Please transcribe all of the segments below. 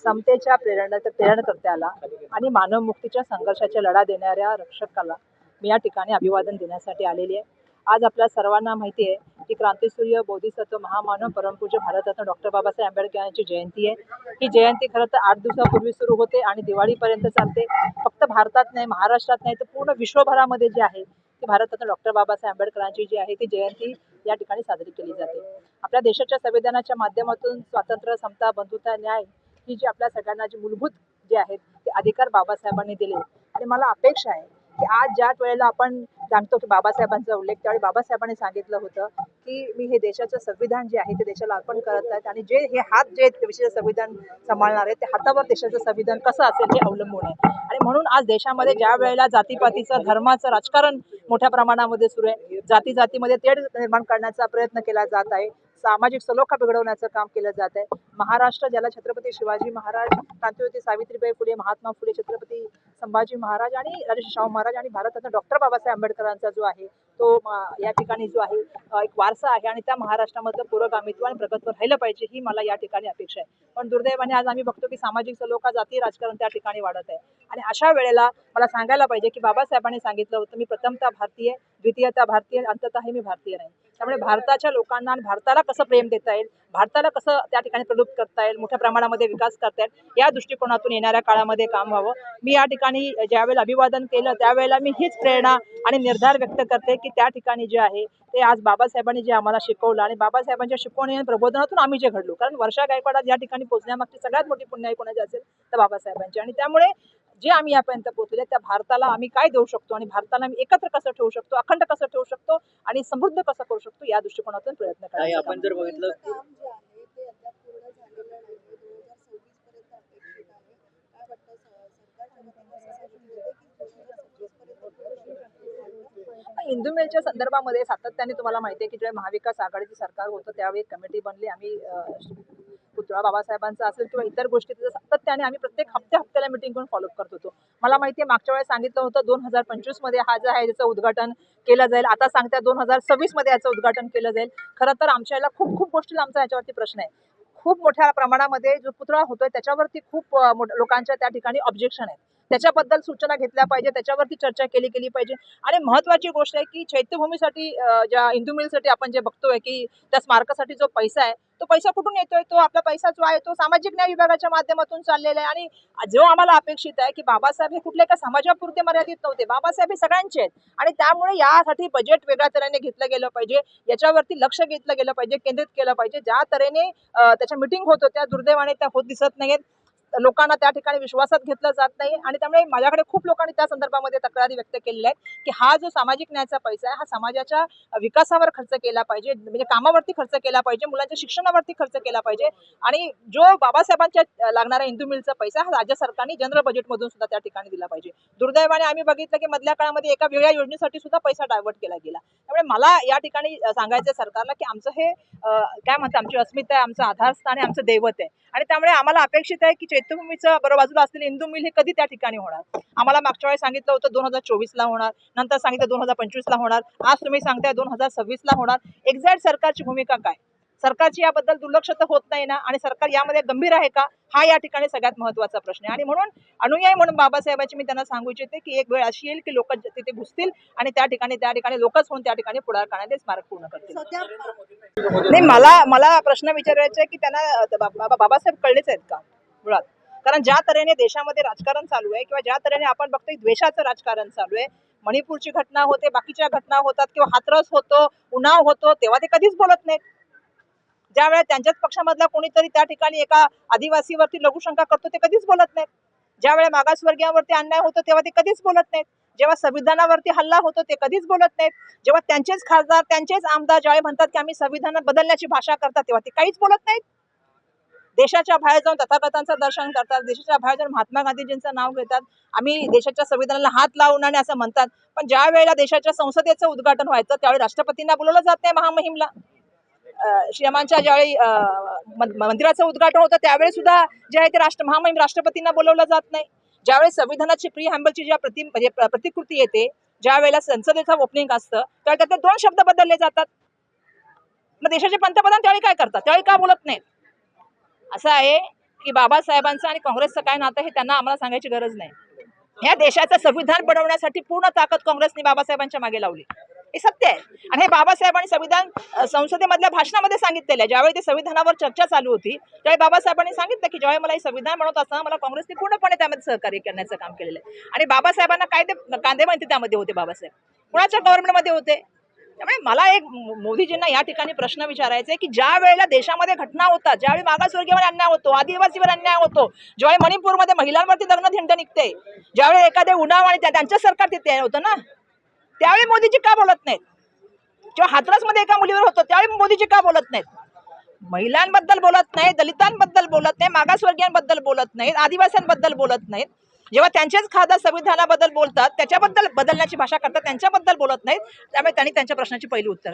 समतेच्या प्रेरणकर्त्याला आणि मानवमुक्तीच्या संघर्षाचा लढा देणाऱ्या रक्षकाला मी या ठिकाणी अभिवादन देण्यासाठी आलेली आहे। आज आपल्या सर्वांना माहिती आहे की क्रांतीसूर्य बोधिसत्व महामानव परमपूज्य भारतरत्न डॉक्टर बाबासाहेब आंबेडकर यांची जयंती आहे। ही जयंती खरं तर 8 दिवसापूर्वी सुरू होते आणि दिवाळीपर्यंत चालते। फक्त भारतात नाही, महाराष्ट्रात नाही, तर पूर्ण विश्वभरामध्ये जे आहे ती भारतरत्न डॉक्टर बाबासाहेब आंबेडकरांची जी आहे ती जयंती या ठिकाणी साजरी केली जाते। आपल्या देशाच्या संविधानाच्या माध्यमातून स्वातंत्र्य, समता, बंधुता, न्याय ही जी आपल्या सगळ्यांना जी मूलभूत जे आहेत ते अधिकार बाबासाहेबांनी दिले। आणि मला अपेक्षा आहे की आज ज्या वेळेला आपण जाणतो की बाबासाहेबांचा उल्लेख, त्यावेळी बाबासाहेबांनी सांगितलं होतं की मी हे देशाचं संविधान जे आहे ते देशाला अर्पण करत आहेत आणि जे हे हात जे देशाचं संविधान सांभाळणार आहे ते हातावर देशाचं संविधान कसं असेल हे अवलंबून आहे। आणि म्हणून आज देशामध्ये ज्या वेळेला जातीपातीचं, धर्माचं राजकारण मोठ्या प्रमाणामध्ये सुरू आहे, जातीमध्ये तेढ निर्माण करण्याचा प्रयत्न केला जात आहे, सामाजिक सलोखा बिघडवण्याचं काम केलं जात आहे। महाराष्ट्र ज्याला छत्रपती शिवाजी महाराज, क्रांतिज्योती सावित्रीबाई फुले, महात्मा फुले, छत्रपती संभाजी महाराज आणि राजर्षी शाहू महाराज आणि भारतरत्न डॉक्टर बाबासाहेब आंबेडकरांचा जो आहे तो या ठिकाणी जो आहे एक वारसा आहे आणि त्या महाराष्ट्रामधलं पुरोगामित्व आणि प्रगतीवर राहिलं पाहिजे ही मला या ठिकाणी अपेक्षा आहे। पण दुर्दैवाने आज आम्ही बघतो की सामाजिक सलोखा, जाती राजकारण त्या ठिकाणी वाढत आहे आणि अशा वेळेला मला सांगायला पाहिजे की बाबासाहेबांनी सांगितलं होतं, मी प्रथमतः भारतीय, द्वितीयतः भारतीय, अंततः मी भारतीय नाही। त्यामुळे भारताच्या लोकांना आणि भारताला कसं प्रेम देता येईल, भारताला कसं त्या ठिकाणी प्रलुब्ध करता येईल, मोठ्या प्रमाणामध्ये विकास करता येईल, या दृष्टिकोनातून येणाऱ्या काळामध्ये काम व्हावं। मी या ठिकाणी ज्यावेळेला अभिवादन केलं त्यावेळेला मी हीच प्रेरणा आणि निर्धार व्यक्त करते की त्या ठिकाणी जे आहे ते आज बाबासाहेबांनी जे आम्हाला शिकवलं आणि बाबासाहेबांच्या शिकवणी आणि प्रबोधनातून आम्ही जे घडलो, कारण वर्षा गायकवाड आज या ठिकाणी पोहोचण्यामागची सगळ्यात मोठी पुण्याई कोणाची असेल तर बाबासाहेबांची। आणि त्यामुळे जे आम्ही यापर्यंत पोहोचले त्या भारताला आम्ही काय देऊ शकतो आणि भारताला आम्ही एकत्र कसं ठेवू शकतो, अखंड कसं ठेवू शकतो आणि समृद्ध कसं करू शकतो या दृष्टिकोनातून प्रयत्न करायचा। आपण जर बघितलं हिंदू मेलच्या संदर्भामध्ये सातत्याने तुम्हाला माहिती आहे की जेव्हा महाविकास आघाडीचं सरकार होतं त्यावेळी कमिटी बनली, आम्ही पुतळा बाबासाहेबांचा असेल किंवा इतर गोष्टी सातत्याने आम्ही प्रत्येक हप्त्याला मिटिंग करून फॉलोअप करत होतो। मला माहिती आहे मागच्या वेळेस सांगितलं होतं 2025 मध्ये हा जो आहे त्याचं उद्घाटन केलं जाईल, आता सांगत्या 2026 मध्ये याचं उद्घाटन केलं जाईल। खरं तर आमच्या याला खूप गोष्टी आमचा याच्यावरती प्रश्न आहे। खूप मोठ्या प्रमाणामध्ये जो पुतळा होतोय त्याच्यावरती खूप लोकांच्या त्या ठिकाणी ऑब्जेक्शन आहेत, त्याच्याबद्दल सूचना घेतल्या पाहिजे, त्याच्यावरती चर्चा केली पाहिजे। आणि महत्वाची गोष्ट आहे की चैत्यभूमीसाठी ज्या हिंदू मिलसाठी आपण जे बघतोय की त्या स्मारकासाठी जो पैसा आहे तो पैसा कुठून येतोय, तो आपला पैसा जो आहे तो सामाजिक न्याय विभागाच्या माध्यमातून चाललेला आहे। आणि जो आम्हाला अपेक्षित आहे की बाबासाहेब हे कुठल्या एका समाजापुरते मर्यादित नव्हते, बाबासाहेब हे सगळ्यांचे आहेत आणि त्यामुळे यासाठी बजेट वेगळ्या तऱ्हेने घेतलं गेलं पाहिजे, याच्यावरती लक्ष घेतलं गेलं पाहिजे, केंद्रित केलं पाहिजे। ज्या तऱ्हेने त्याच्या मिटिंग होत होत्या दुर्दैवाने त्या होत दिसत नाहीत, लोकांना त्या ठिकाणी विश्वासात घेतलं जात नाही। आणि त्यामुळे माझ्याकडे खूप लोकांनी त्या संदर्भामध्ये तक्रारी व्यक्त केलेल्या आहेत की हा जो सामाजिक न्यायाचा पैसा आहे हा समाजाच्या विकासावर खर्च केला पाहिजे, म्हणजे कामावरती खर्च केला पाहिजे, मुलांच्या शिक्षणावरती खर्च केला पाहिजे। आणि जो बाबासाहेबांच्या लागणारा हिंदू मिलचा पैसा हा राज्य सरकारने जनरल बजेटमधून सुद्धा त्या ठिकाणी दिला पाहिजे। दुर्दैवाने आम्ही बघितलं की मधल्या काळामध्ये एका वेगळ्या योजनेसाठी सुद्धा पैसा डायव्हर्ट केला गेला। त्यामुळे मला या ठिकाणी सांगायचं सरकारला की आमचं हे काय म्हणतात, आमची अस्मिता आहे, आमचं आधारस्थान आहे, आमचं दैवत आहे आणि त्यामुळे आम्हाला अपेक्षित आहे की चैत्यभूमीचं बरोबर बाजूला असलेले हिंदू मिल हे कधी त्या ठिकाणी होणार। आम्हाला मागच्या वेळेस सांगितलं होतं 2024 ला होणार, नंतर सांगितलं 2025 ला होणार, आज तुम्ही सांगताय 2026 ला होणार। एक्झॅक्ट सरकारची भूमिका काय, सरकारची याबद्दल दुर्लक्ष तर होत नाही ना, आणि सरकार यामध्ये गंभीर आहे का, हा या ठिकाणी सगळ्यात महत्वाचा प्रश्न आहे। आणि म्हणून अनुयायी म्हणून बाबासाहेबांची मी त्यांना सांगू इच्छिते की एक वेळ अशी येईल की लोक तिथे घुसतील आणि त्या ठिकाणी लोकच होऊन त्या ठिकाणी पुढाकार करण्यात ते स्मारक पूर्ण करतील। नाही, मला प्रश्न विचारायचा आहे की त्यांना बाबासाहेब कळलेच आहेत का मुळात, कारण ज्या तऱ्हेने देशामध्ये राजकारण चालू आहे किंवा ज्या तऱ्हेने आपण बघतोय द्वेषाचं राजकारण चालू आहे, मणिपूरची घटना होते, बाकीच्या घटना होतात किंवा हाथरस होतो, उन्नाव होतो, तेव्हा ते कधीच बोलत नाहीत। ज्या वेळेला त्यांच्याच पक्षामधला कोणीतरी त्या ठिकाणी एका आदिवासीवरती लघुशंका करतो ते कधीच बोलत नाहीत। ज्या वेळेला मागासवर्गीयांवरती अन्याय होतो तेव्हा ते कधीच बोलत नाहीत। जेव्हा संविधानावरती हल्ला होतो ते कधीच बोलत नाहीत। जेव्हा त्यांचेच खासदार, त्यांचेच आमदार ज्यावेळी म्हणतात की आम्ही संविधान बदलण्याची भाषा करतात तेव्हा ते काहीच बोलत नाहीत। देशाच्या बाहेर जाऊन तथागतांचं दर्शन करतात, देशाच्या बाहेर जाऊन महात्मा गांधीजींचं नाव घेतात, आम्ही देशाच्या संविधानाला हात लावून आणि असं म्हणतात। पण ज्या वेळेला देशाच्या संसदेचं उद्घाटन व्हायचं त्यावेळी राष्ट्रपतींना बोलवलं जात नाही महामहिमला। श्रीरामांच्या ज्यावेळी मंदिराचं उद्घाटन होतं त्यावेळी सुद्धा जे आहे ते महामहिम राष्ट्रपतींना बोलवलं जात नाही। ज्यावेळी संविधानाची प्री हॅम्बलची ज्या प्रतिकृती येते, ज्या वेळेला संसदेचं ओपनिंग असतं त्यावेळी त्यातले 2 शब्द बदलले जातात। मग देशाचे पंतप्रधान त्यावेळी काय करतात, त्यावेळी का बोलत नाहीत? असं आहे की बाबासाहेबांचं आणि काँग्रेसचं काय नातं हे त्यांना आम्हाला सांगायची गरज नाही. या देशाचं संविधान बनवण्यासाठी पूर्ण ताकद काँग्रेसने बाबासाहेबांच्या मागे लावली, हे सत्य आहे. आणि हे बाबासाहेबांनी संविधान संसदेमधल्या भाषणामध्ये सांगितलेलं आहे. ज्यावेळी ते संविधानावर चर्चा चालू होती त्यावेळी बाबासाहेबांनी सांगितलं की ज्यावेळी मला हे संविधान बनवत असताना मला काँग्रेसने पूर्णपणे त्यामध्ये सहकार्य करण्याचं काम केलेलं आहे. आणि बाबासाहेबांना कांदे म्हणते त्यामध्ये होते बाबासाहेब, कुणाच्या गव्हर्नमेंटमध्ये होते. त्यामुळे मला एक मोदीजींना या ठिकाणी प्रश्न विचारायचा आहे की ज्या वेळेला देशामध्ये घटना होतात, ज्यावेळी मागासवर्गीयावर अन्याय होतो, आदिवासीवर अन्याय होतो, ज्यावेळी मणिपूरमध्ये महिलांवरती दगड निघते, ज्यावेळी एखादे उन्हाव आणि त्यांचं सरकार तिथे होतं ना, त्यावेळी मोदीजी का बोलत नाहीत? किंवा हाथरसमध्ये एका मुलीवर होतं त्यावेळी मोदीजी का बोलत नाहीत? महिलांबद्दल बोलत नाहीत, दलितांबद्दल बोलत नाही, मागासवर्गीयांबद्दल बोलत नाहीत, आदिवासींबद्दल बोलत नाहीत. जेव्हा त्यांचेच खासदार संविधानाबद्दल बोलतात, त्याच्याबद्दल बदलण्याची भाषा करतात, त्यांच्याबद्दल बोलत नाहीत. त्यामुळे त्यांनी त्यांच्या प्रश्नाची पहिली उत्तर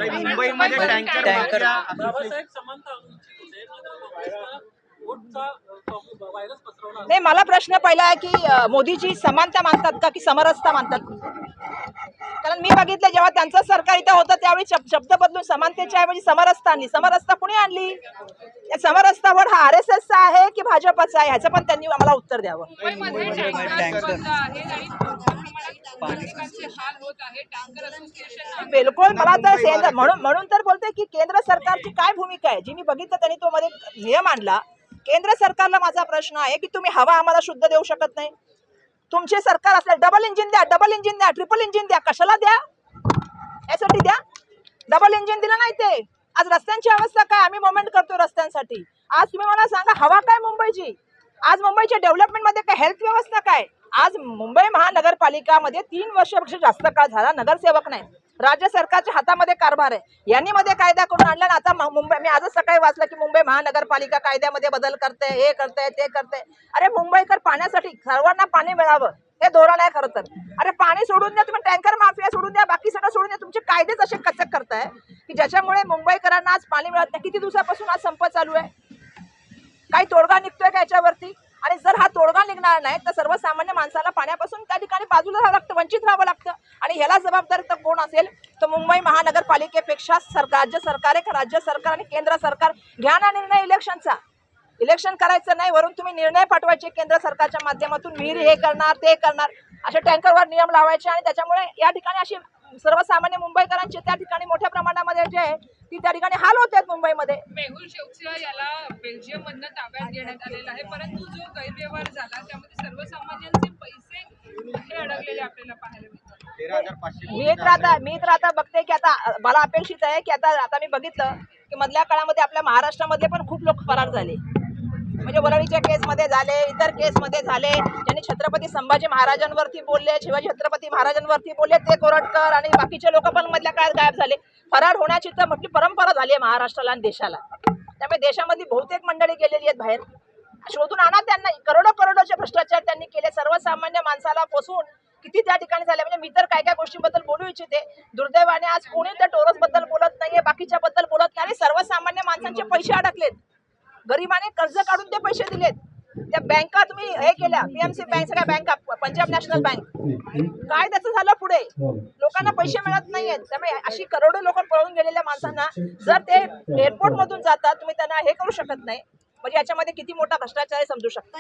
नाही. मला प्रश्न पहिला आहे की मोदीजी समानता मानतात का की समरसता मानतात? कारण मी बघितलं जेव्हा त्यांचं सरकार इथं होतं त्यावेळी शब्द बदलून समानतेच्या ऐवजी समरसता आणली. समरसता कुणी आणली? या समरसतावर हा RSS चा आहे की भाजपचा आहे ह्याचं पण त्यांनी आम्हाला उत्तर द्यावं. बिलकुल. मला तर म्हणून तर बोलते की केंद्र सरकारची काय भूमिका आहे जी मी बघितलं. त्यांनी तो मध्ये नियम आणला. केंद्र सरकारला माझा प्रश्न आहे की तुम्ही हवा आम्हाला शुद्ध देऊ शकत नाही. तुमचे सरकार असले डबल इंजिन द्या, ट्रिपल इंजिन द्या, कशाला द्या? यासाठी द्या. डबल इंजिन दिलं नाही ते. आज रस्त्यांची अवस्था काय? आम्ही मुवमेंट करतो रस्त्यांसाठी. आज तुम्ही मला सांगा हवा काय मुंबईची? आज मुंबईच्या डेव्हलपमेंट मध्ये काय? हेल्थ व्यवस्था काय? आज मुंबई महानगरपालिकामध्ये 3 वर्षापेक्षा जास्त काळ झाला नगरसेवक नाही. राज्य सरकारच्या हातामध्ये कारभार आहे. यांनी मध्ये कायदा करून आणला ना. आता मुंबई, मी आजच सकाळी वाचलं की मुंबई महानगरपालिका कायद्यामध्ये बदल करते, हे करते, ते करते. अरे मुंबईकर पाण्यासाठी सर्वांना पाणी मिळावं हे धोरण आहे खरं तर. अरे पाणी सोडून द्या, तुम्ही टँकर माफिया सोडून द्या, बाकी सगळं सोडून द्या. तुमचे कायदेच असे कचक करताय की ज्याच्यामुळे मुंबईकरांना आज पाणी मिळत नाही. किती दिवसापासून आज संप चालू आहे? काही तोडगा निघतोय का याच्यावरती? आणि जर हा तोडगा निघणार नाही तर सर्वसामान्य माणसाला पाण्यापासून त्या ठिकाणी बाजूला राहावं लागतं, वंचित राहावं लागतं. आणि ह्याला जबाबदार तर कोण असेल? तर मुंबई महानगरपालिकेपेक्षा राज्य सरकार आहे. राज्य सरकार आणि केंद्र सरकार घ्या ना निर्णय इलेक्शनचा. इलेक्शन करायचं नाही, वरून तुम्ही निर्णय पाठवायचे केंद्र सरकारच्या माध्यमातून, विहिरी हे करणार ते करणार, असे टँकरवर नियम लावायचे. आणि त्याच्यामुळे या ठिकाणी अशी सर्वसामान्य मुंबईकरांचे त्या ठिकाणी मोठ्या प्रमाणामध्ये जे आहे ती त्या ठिकाणी हाल होत आहेत मुंबईमध्ये. मेहुल चोक्सी याला बेल्जियम मधनं ताब्यात घेण्यात आलेला आहे, परंतु जो गैरव्यवहार झाला त्यामध्ये सर्वसामान्यांचे पैसे हे अडकलेले आपल्याला पाहायला मिळतात. मी तर आता बघते की आता मला अपेक्षित आहे की आता मी बघितलं की मधल्या काळामध्ये आपल्या महाराष्ट्रामध्ये पण खूप लोक फरार झाले. म्हणजे वरळीच्या केसमध्ये झाले, इतर केसमध्ये झाले. ज्यांनी छत्रपती संभाजी महाराजांवरती बोलले, शिवाजी छत्रपती महाराजांवरती बोलले ते कोरटकर आणि बाकीचे लोक पण मधल्या काळात गायब झाले. फरार होण्याची तर म्हटली परंपरा झाली आहे महाराष्ट्राला आणि देशाला. त्यामुळे देशामधली बहुतेक मंडळी गेलेली आहेत बाहेर. शोधून आणा त्यांना. करोडोचे भ्रष्टाचार त्यांनी केले. सर्वसामान्य माणसाला फसवून किती त्या ठिकाणी झाले. म्हणजे मी तर काय काय गोष्टींबद्दल बोलू इच्छिते. दुर्दैवाने आज कोणी त्या टोरस बद्दल बोलत नाहीये, बाकीच्या बद्दल बोलत नाही. आणि सर्वसामान्य माणसांचे पैसे अडकलेत. गरिबाने कर्ज काढून ते पैसे दिलेत. त्या बँका तुम्ही हे केल्या, PMC बँक, सगळ्या बँका, पंजाब नॅशनल बँक, काय त्याचं झालं पुढे? लोकांना पैसे मिळत नाहीयेत. त्यामुळे अशी करोडो लोक पळून गेलेल्या माणसांना जर ते एअरपोर्ट मधून जातात तुम्ही त्यांना हे करू शकत नाही, म्हणजे याच्यामध्ये किती मोठा भ्रष्टाचार समजू शकता.